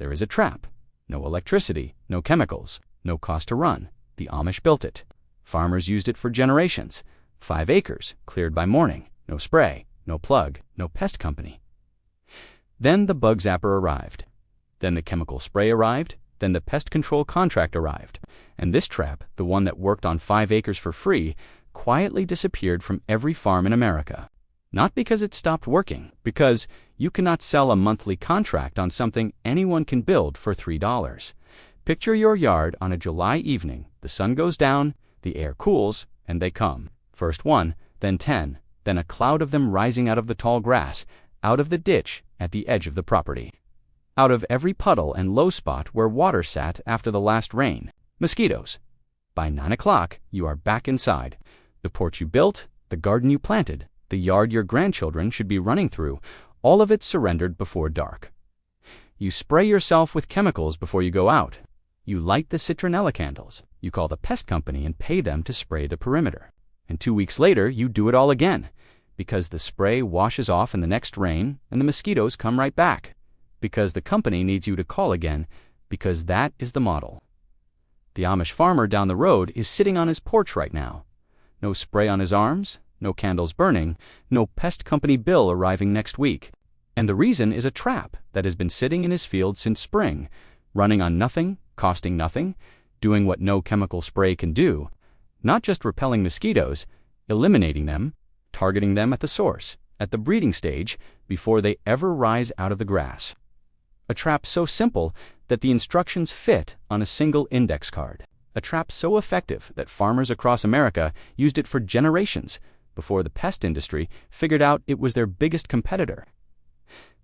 there is a trap. No electricity, no chemicals, no cost to run. The Amish built it. Farmers used it for generations. 5 acres, cleared by morning. No spray, no plug, no pest company. Then the bug zapper arrived. Then the chemical spray arrived. Then the pest control contract arrived. And this trap, the one that worked on 5 acres for free, quietly disappeared from every farm in America. Not because it stopped working, because you cannot sell a monthly contract on something anyone can build for $3. Picture your yard on a July evening. The sun goes down, the air cools, and they come. First 1, then 10, then a cloud of them rising out of the tall grass, out of the ditch at the edge of the property. Out of every puddle and low spot where water sat after the last rain. Mosquitoes. By 9 o'clock, you are back inside. The porch you built, the garden you planted, the yard your grandchildren should be running through, all of it surrendered before dark. You spray yourself with chemicals before you go out. You light the citronella candles. You call the pest company and pay them to spray the perimeter. And 2 weeks later, you do it all again, because the spray washes off in the next rain and the mosquitoes come right back, because the company needs you to call again, because that is the model. The Amish farmer down the road is sitting on his porch right now. No spray on his arms, no candles burning, no pest company bill arriving next week. And the reason is a trap that has been sitting in his field since spring, running on nothing, costing nothing, doing what no chemical spray can do, not just repelling mosquitoes, eliminating them, targeting them at the source, at the breeding stage, before they ever rise out of the grass. A trap so simple that the instructions fit on a single index card. A trap so effective that farmers across America used it for generations before the pest industry figured out it was their biggest competitor.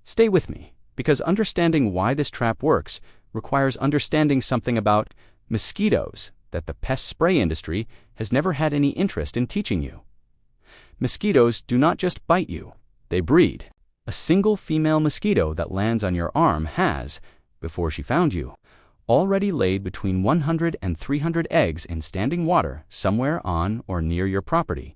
Stay with me, because understanding why this trap works requires understanding something about mosquitoes that the pest spray industry has never had any interest in teaching you. Mosquitoes do not just bite you, they breed. A single female mosquito that lands on your arm has, before she found you, already laid between 100 and 300 eggs in standing water somewhere on or near your property.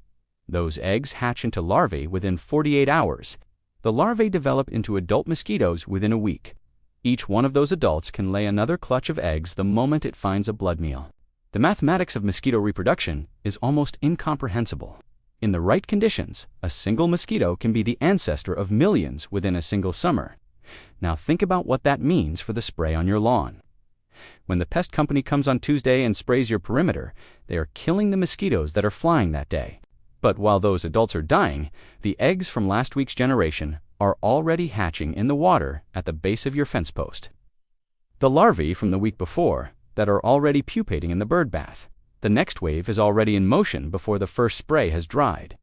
Those eggs hatch into larvae within 48 hours. The larvae develop into adult mosquitoes within a week. Each one of those adults can lay another clutch of eggs the moment it finds a blood meal. The mathematics of mosquito reproduction is almost incomprehensible. In the right conditions, a single mosquito can be the ancestor of millions within a single summer. Now think about what that means for the spray on your lawn. When the pest company comes on Tuesday and sprays your perimeter, they are killing the mosquitoes that are flying that day. But while those adults are dying, the eggs from last week's generation are already hatching in the water at the base of your fence post. The larvae from the week before that are already pupating in the bird bath. The next wave is already in motion before the first spray has dried.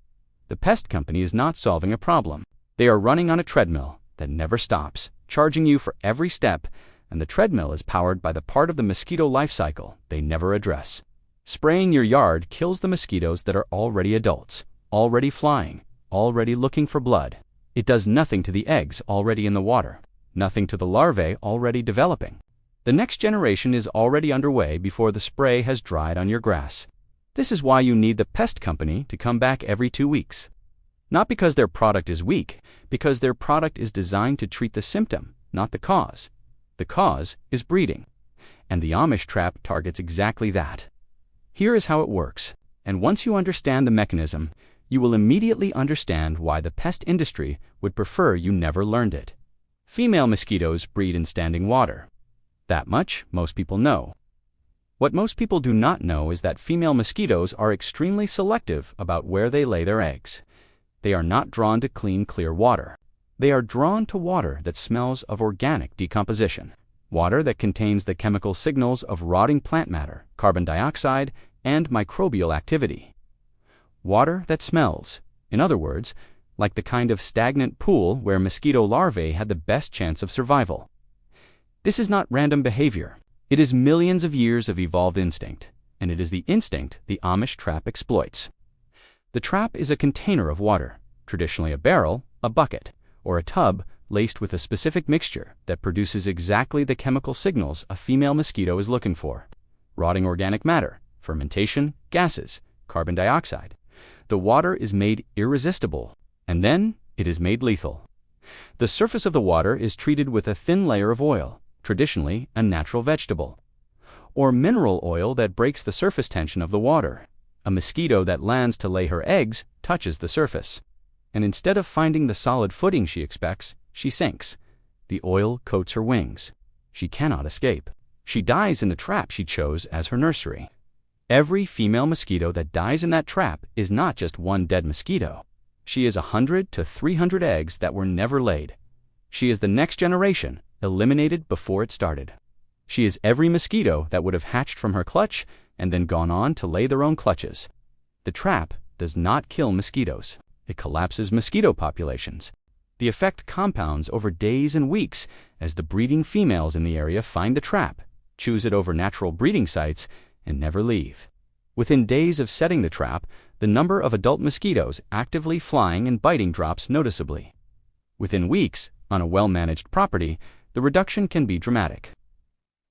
The pest company is not solving a problem. They are running on a treadmill that never stops, charging you for every step, and the treadmill is powered by the part of the mosquito life cycle they never address. Spraying your yard kills the mosquitoes that are already adults, already flying, already looking for blood. It does nothing to the eggs already in the water, nothing to the larvae already developing. The next generation is already underway before the spray has dried on your grass. This is why you need the pest company to come back every 2 weeks. Not because their product is weak, because their product is designed to treat the symptom, not the cause. The cause is breeding. And the Amish trap targets exactly that. Here is how it works, and once you understand the mechanism, you will immediately understand why the pest industry would prefer you never learned it. Female mosquitoes breed in standing water. That much most people know. What most people do not know is that female mosquitoes are extremely selective about where they lay their eggs. They are not drawn to clean, clear water. They are drawn to water that smells of organic decomposition. Water that contains the chemical signals of rotting plant matter, carbon dioxide, and microbial activity. Water that smells, in other words, like the kind of stagnant pool where mosquito larvae had the best chance of survival. This is not random behavior. It is millions of years of evolved instinct, and it is the instinct the Amish trap exploits. The trap is a container of water, traditionally a barrel, a bucket, or a tub laced with a specific mixture that produces exactly the chemical signals a female mosquito is looking for. Rotting organic matter, fermentation, gases, carbon dioxide. The water is made irresistible, and then it is made lethal. The surface of the water is treated with a thin layer of oil, traditionally a natural vegetable. Or mineral oil that breaks the surface tension of the water. A mosquito that lands to lay her eggs touches the surface. And instead of finding the solid footing she expects, she sinks. The oil coats her wings. She cannot escape. She dies in the trap she chose as her nursery. Every female mosquito that dies in that trap is not just one dead mosquito. She is 100 to 300 eggs that were never laid. She is the next generation, eliminated before it started. She is every mosquito that would have hatched from her clutch and then gone on to lay their own clutches. The trap does not kill mosquitoes. It collapses mosquito populations. The effect compounds over days and weeks as the breeding females in the area find the trap, choose it over natural breeding sites, and never leave. Within days of setting the trap, the number of adult mosquitoes actively flying and biting drops noticeably. Within weeks, on a well-managed property, the reduction can be dramatic.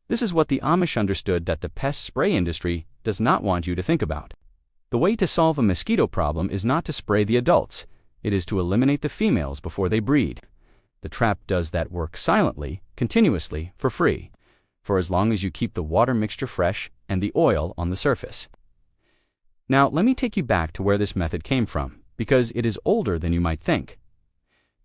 This is what the Amish understood that the pest spray industry does not want you to think about. The way to solve a mosquito problem is not to spray the adults. It is to eliminate the females before they breed. The trap does that work silently, continuously, for free, for as long as you keep the water mixture fresh and the oil on the surface. Now, let me take you back to where this method came from, because it is older than you might think.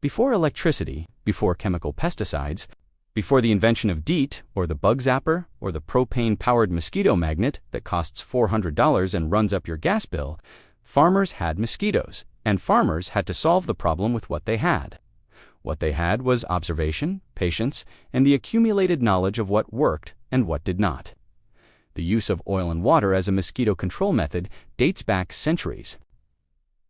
Before electricity, before chemical pesticides, before the invention of DEET, or the bug zapper, or the propane-powered mosquito magnet that costs $400 and runs up your gas bill, farmers had mosquitoes, and farmers had to solve the problem with what they had. What they had was observation, patience, and the accumulated knowledge of what worked and what did not. The use of oil and water as a mosquito control method dates back centuries.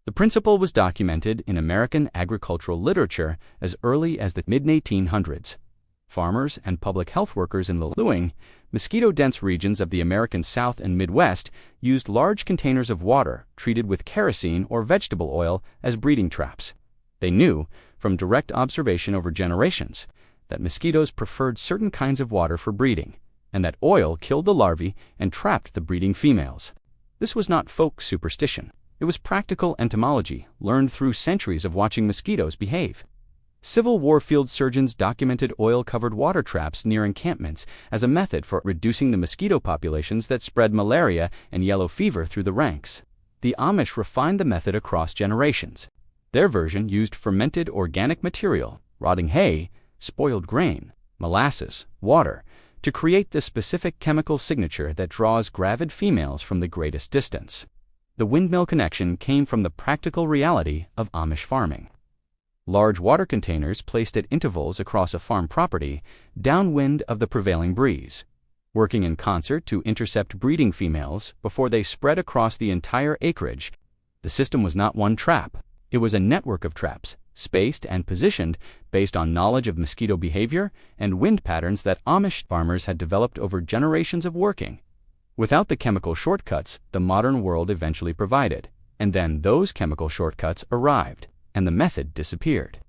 The principle was documented in American agricultural literature as early as the mid-1800s. Farmers and public health workers in the mosquito-dense regions of the American South and Midwest used large containers of water treated with kerosene or vegetable oil as breeding traps. They knew, from direct observation over generations, that mosquitoes preferred certain kinds of water for breeding, and that oil killed the larvae and trapped the breeding females. This was not folk superstition. It was practical entomology learned through centuries of watching mosquitoes behave. Civil War field surgeons documented oil-covered water traps near encampments as a method for reducing the mosquito populations that spread malaria and yellow fever through the ranks. The Amish refined the method across generations. Their version used fermented organic material, rotting hay, spoiled grain, molasses, water, to create the specific chemical signature that draws gravid females from the greatest distance. The windmill connection came from the practical reality of Amish farming. Large water containers placed at intervals across a farm property, downwind of the prevailing breeze, working in concert to intercept breeding females before they spread across the entire acreage. The system was not one trap. It was a network of traps, spaced and positioned based on knowledge of mosquito behavior and wind patterns that Amish farmers had developed over generations of working. Without the chemical shortcuts the modern world eventually provided, and then those chemical shortcuts arrived, and the method disappeared.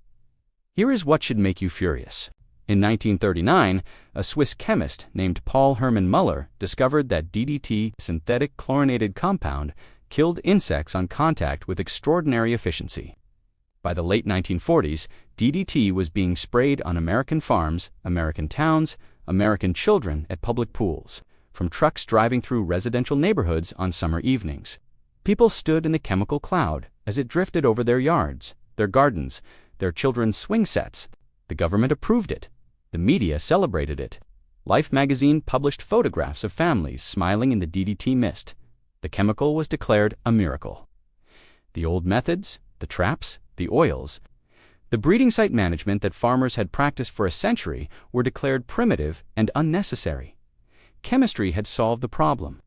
Here is what should make you furious. In 1939, a Swiss chemist named Paul Hermann Muller discovered that DDT, synthetic chlorinated compound, killed insects on contact with extraordinary efficiency. By the late 1940s, DDT was being sprayed on American farms, American towns, American children at public pools, from trucks driving through residential neighborhoods on summer evenings. People stood in the chemical cloud as it drifted over their yards, their gardens, their children's swing sets. The government approved it. The media celebrated it. Life magazine published photographs of families smiling in the DDT mist. The chemical was declared a miracle. The old methods, the traps, the oils, the breeding site management that farmers had practiced for a century were declared primitive and unnecessary. Chemistry had solved the problem.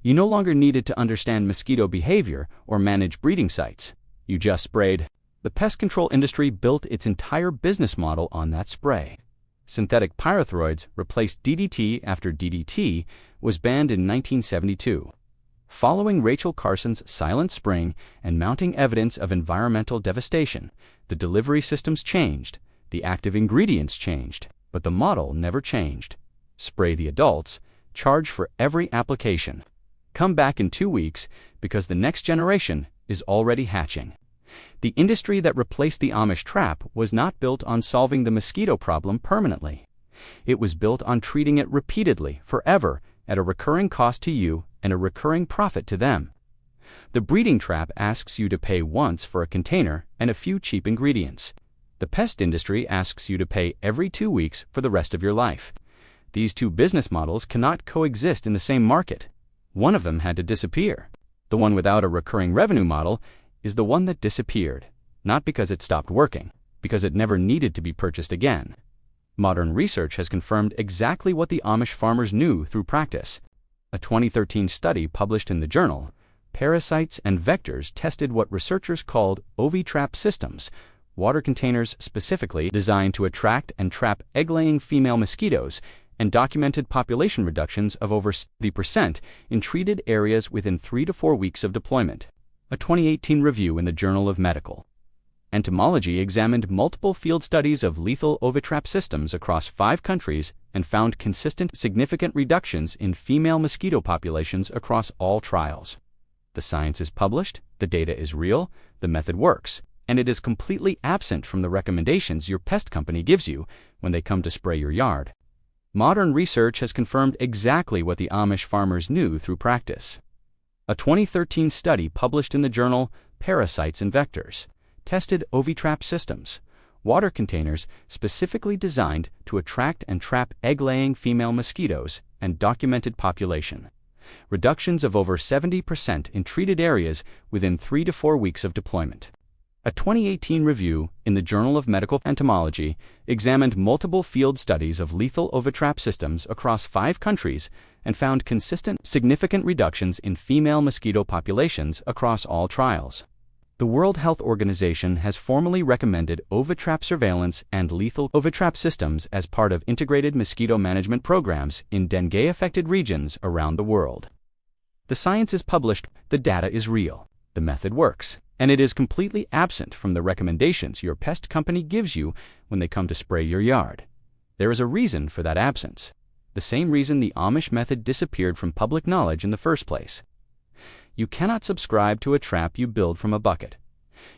You no longer needed to understand mosquito behavior or manage breeding sites. You just sprayed. The pest control industry built its entire business model on that spray. Synthetic pyrethroids replaced DDT after DDT was banned in 1972. Following Rachel Carson's silent spring and mounting evidence of environmental devastation, the delivery systems changed, the active ingredients changed, but the model never changed. Spray the adults, charge for every application. Come back in 2 weeks because the next generation is already hatching. The industry that replaced the Amish trap was not built on solving the mosquito problem permanently. It was built on treating it repeatedly, forever, at a recurring cost to you and a recurring profit to them. The breeding trap asks you to pay once for a container and a few cheap ingredients. The pest industry asks you to pay every 2 weeks for the rest of your life. These two business models cannot coexist in the same market. One of them had to disappear. The one without a recurring revenue model is the one that disappeared, not because it stopped working, because it never needed to be purchased again. Modern research has confirmed exactly what the Amish farmers knew through practice. A 2013 study published in the journal, Parasites and Vectors, tested what researchers called ovitrap systems, water containers specifically designed to attract and trap egg-laying female mosquitoes, and documented population reductions of over 70% in treated areas within 3 to 4 weeks of deployment. A 2018 review in the Journal of Medical Entomology examined multiple field studies of lethal ovitrap systems across 5 countries and found consistent, significant reductions in female mosquito populations across all trials. The science is published, the data is real, the method works, and it is completely absent from the recommendations your pest company gives you when they come to spray your yard. Modern research has confirmed exactly what the Amish farmers knew through practice. A 2013 study published in the journal Parasites and Vectors tested ovitrap systems, water containers specifically designed to attract and trap egg-laying female mosquitoes, and documented population reductions of over 70% in treated areas within 3 to 4 weeks of deployment. A 2018 review in the Journal of Medical Entomology examined multiple field studies of lethal ovitrap systems across 5 countries and found consistent, significant reductions in female mosquito populations across all trials. The World Health Organization has formally recommended ovitrap surveillance and lethal ovitrap systems as part of integrated mosquito management programs in dengue-affected regions around the world. The science is published, the data is real, the method works, and it is completely absent from the recommendations your pest company gives you when they come to spray your yard. There is a reason for that absence, the same reason the Amish method disappeared from public knowledge in the first place. You cannot subscribe to a trap you build from a bucket.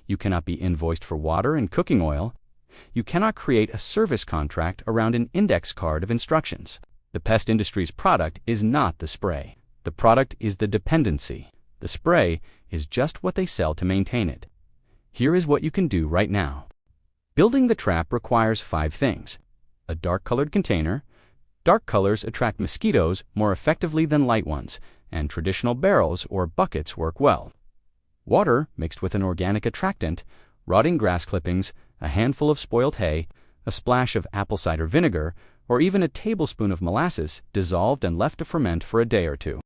You cannot be invoiced for water and cooking oil. You cannot create a service contract around an index card of instructions. The pest industry's product is not the spray. The product is the dependency. The spray is just what they sell to maintain it. Here is what you can do right now. Building the trap requires 5 things. A dark-colored container. Dark colors attract mosquitoes more effectively than light ones, and traditional barrels or buckets work well. Water mixed with an organic attractant, rotting grass clippings, a handful of spoiled hay, a splash of apple cider vinegar, or even a tablespoon of molasses dissolved and left to ferment for a day or 2.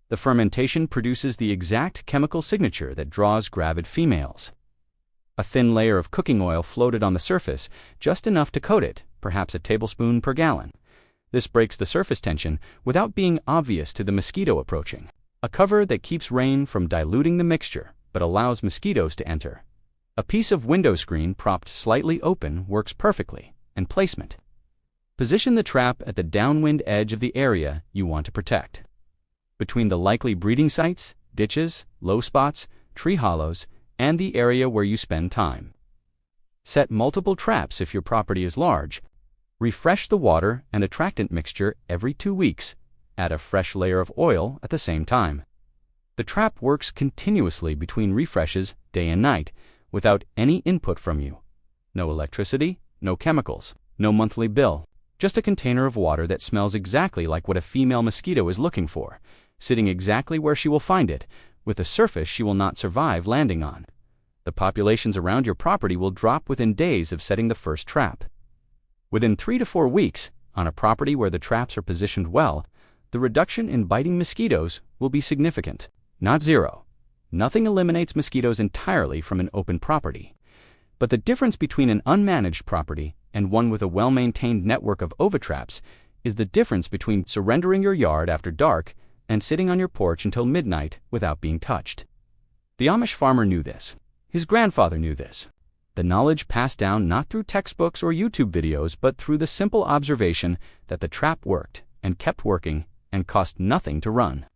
The fermentation produces the exact chemical signature that draws gravid females. A thin layer of cooking oil floated on the surface, just enough to coat it, perhaps a tablespoon per gallon. This breaks the surface tension without being obvious to the mosquito approaching. A cover that keeps rain from diluting the mixture, but allows mosquitoes to enter. A piece of window screen propped slightly open works perfectly, and placement. Position the trap at the downwind edge of the area you want to protect. Between the likely breeding sites, ditches, low spots, tree hollows, and the area where you spend time. Set multiple traps if your property is large. Refresh the water and attractant mixture every 2 weeks. Add a fresh layer of oil at the same time. The trap works continuously between refreshes, day and night, without any input from you. No electricity, no chemicals, no monthly bill. Just a container of water that smells exactly like what a female mosquito is looking for, sitting exactly where she will find it, with a surface she will not survive landing on. The populations around your property will drop within days of setting the first trap. Within 3 to 4 weeks, on a property where the traps are positioned well, the reduction in biting mosquitoes will be significant, not zero. Nothing eliminates mosquitoes entirely from an open property. But the difference between an unmanaged property and one with a well-maintained network of ovitraps is the difference between surrendering your yard after dark and sitting on your porch until midnight without being touched. The Amish farmer knew this. His grandfather knew this. The knowledge passed down not through textbooks or YouTube videos, but through the simple observation that the trap worked and kept working and cost nothing to run.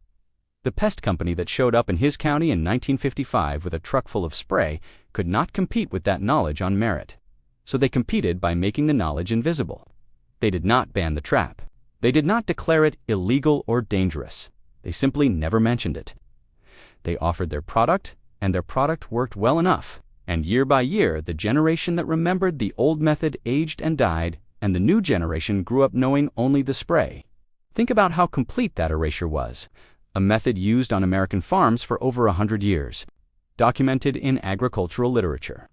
The pest company that showed up in his county in 1955 with a truck full of spray could not compete with that knowledge on merit. So they competed by making the knowledge invisible. They did not ban the trap. They did not declare it illegal or dangerous. They simply never mentioned it. They offered their product, and their product worked well enough. And year by year, the generation that remembered the old method aged and died, and the new generation grew up knowing only the spray. Think about how complete that erasure was. A method used on American farms for over 100 years, documented in agricultural literature,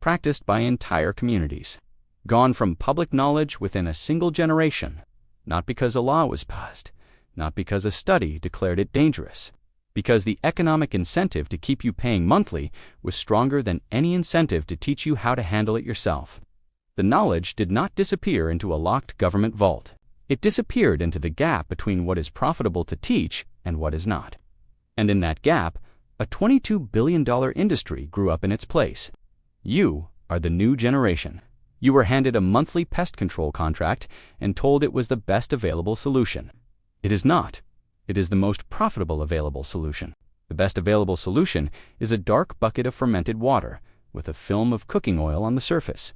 practiced by entire communities, gone from public knowledge within a single generation, not because a law was passed, not because a study declared it dangerous, because the economic incentive to keep you paying monthly was stronger than any incentive to teach you how to handle it yourself. The knowledge did not disappear into a locked government vault. It disappeared into the gap between what is profitable to teach and what is not. And in that gap, a $22 billion industry grew up in its place. You are the new generation. You were handed a monthly pest control contract and told it was the best available solution. It is not. It is the most profitable available solution. The best available solution is a dark bucket of fermented water with a film of cooking oil on the surface.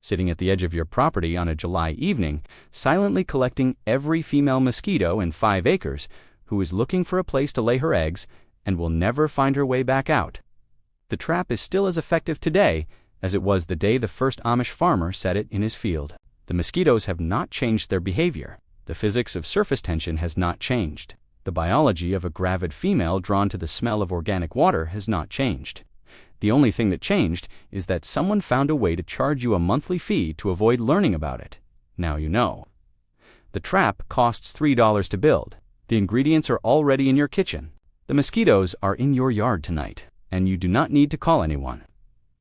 Sitting at the edge of your property on a July evening, silently collecting every female mosquito in 5 acres who is looking for a place to lay her eggs and will never find her way back out. The trap is still as effective today as it was the day the first Amish farmer set it in his field. The mosquitoes have not changed their behavior. The physics of surface tension has not changed. The biology of a gravid female drawn to the smell of organic water has not changed. The only thing that changed is that someone found a way to charge you a monthly fee to avoid learning about it. Now you know. The trap costs $3 to build. The ingredients are already in your kitchen. The mosquitoes are in your yard tonight, and you do not need to call anyone.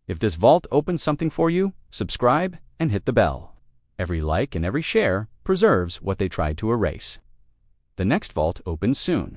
If this vault opens something for you, subscribe and hit the bell. Every like and every share preserves what they tried to erase. The next vault opens soon.